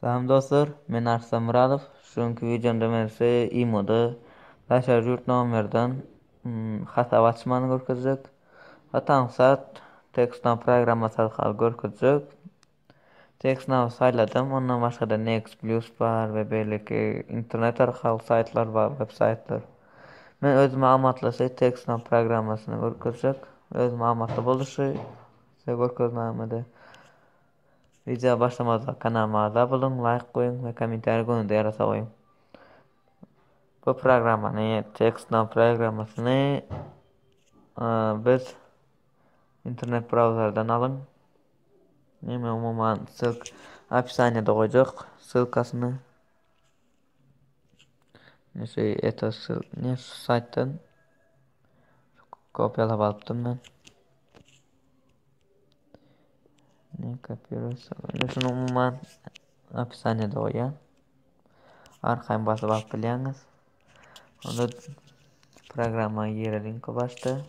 Selam dostlar, men Arslan Muradov. Şunki videomda men size imoda Laşar Yurt nomerden hata açmanı görkezek. Hatansat tekstna programması arkalı görkezek. Tekstna sayladım. Ondan başka da Next Plus var ve belki internet arkalı saytlar var, websaytlar. Men öz ma'lumatlasy tekstna programmasını görkezek. Öz ma'lumatla boluşy. Size görkezmämede. Video başlamadan kanalıma abone olun, like koyun ve komentar koyun diye koyun. Bu programmanı, tekstna programmasını biz internet browserdan alın. Neme umuman описаниеда koyacak ссылкасını. Ne sayttan kopyalap alıptım ben. Ne kopyalıyorsam. Şunu umuman описаниеда koyan. Arkayın basıp alıp bilýäňiz. Onda programma ýere linki bastı.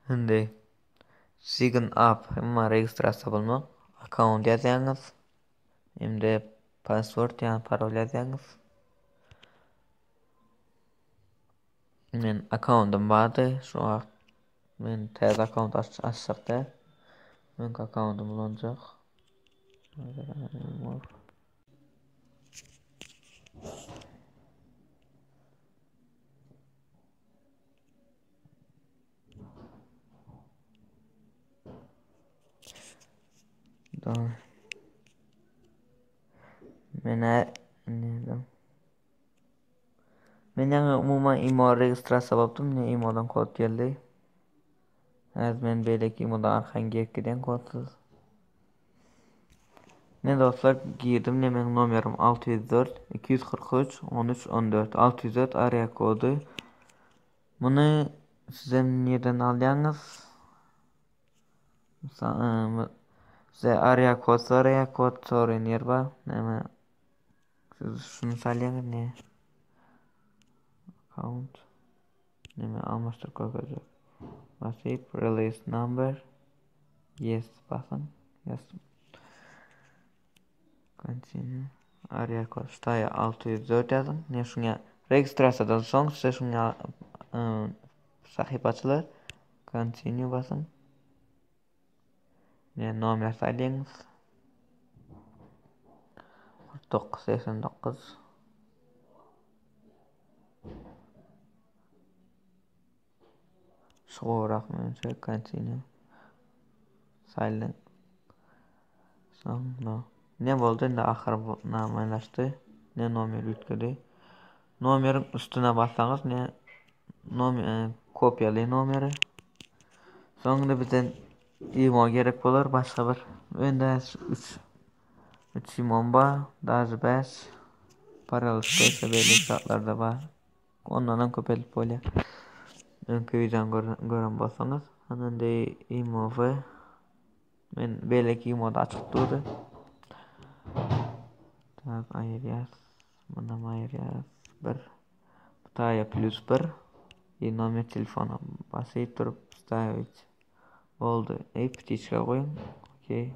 Şimdi sign up ama registrasiya bolmak. Account ýazýaňyz. Şimdi password yani parol ýazýaňyz. Men accountum bardy. Şu men täze account açjakda. Men accountum bolanjak. Men ýa-ni umuman imo registrasiya bolupdym. Imodan kod geldi. Häzir men beýleki imodan arkaň girip giden kodsuz. Ne dostlar girdim. Ne meň nomerim 604 243 13 14 604 area kodu. Muny size nereden alýaňyz? Size area kod sorayan yer bar. Näme? Siz şunu salýaňyz ne? Account. Näme almaşdyr görkezek. Basyp release number. Yes basın. Yes. Continue. Area kod ştaýa 604 ýazın. Ne şuňa registrasiýadan soň size şuňa sahypa açylar. Continue basın. Ne nomer salýaňyz. 4989. Şoğurak mençe continue. Silent. Sonra. Ne boldy? Indi ahir namalaşdy. Ne nomer ýetkidi. Nomerin üstüne bassaňyz ne kopýaly nomeri. Soňra bizden imo gerek bolar başga bir. Ende 3 imom bar, dazy 5 paralysda belli şartlarda bar. Ondan köpelip bolýar. Öňkü videomy gören bolsaňyz, anandy imowy men belki imoda açyk durdy. Tak aýryas, mana aýryas 1. Taýa +1 nomer telefona basyp turup stavить. Oldu. Птичка koyun. Okey.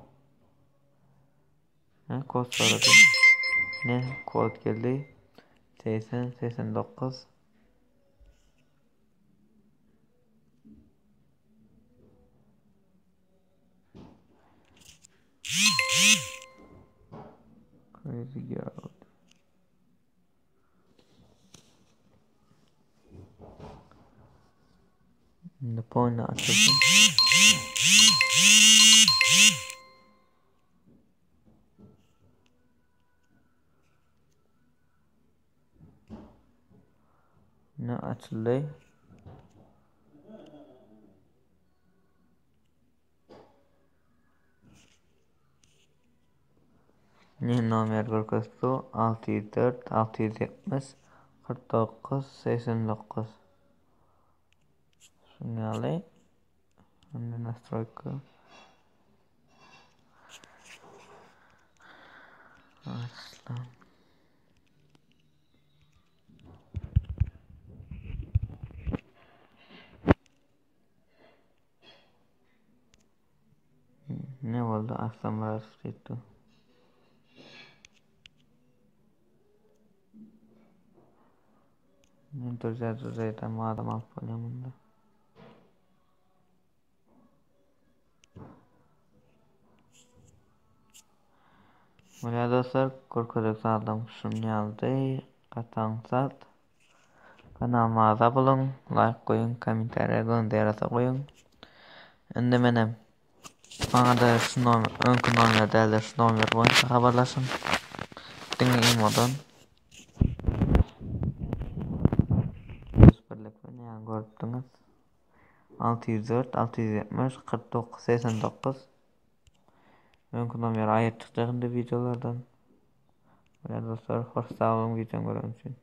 Kod sorady. Ne kod geldi? 89. Crazy girl. The point açılsın. Ne açıldı? Ne nomer görkezdi? 604 670 49 89. Şuňaly Настройка. Arslan. Ne oldu? Arslan Muratov deydi. Men düzeyden adam alıp koyamın da. Böyle dostlar, korkacak adam şunu yazdı. Katansat. Kanalıma abone olun, like koyun, komentarya gönderse koyun. Endi menem bana da şu önkü nomer değerli şu nomer boyunca haberlaşın. Dinleyin modun. Birlik beni yani gördünüz. 604 670 49 89 önkü nomer ayet çıkacak videolardan. Böyle dostlar, hoş sağ olun, videomu görün için.